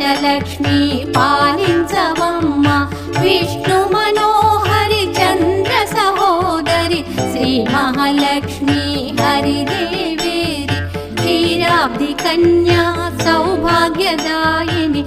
అష్టలక్ష్మి పాలించవమ్మ విష్ణు మనోహరి చంద్ర సహోదరి శ్రీ మహాలక్ష్మి హరిదేవేరి క్షీరాబ్ది కన్యా సౌభాగ్యదాయిని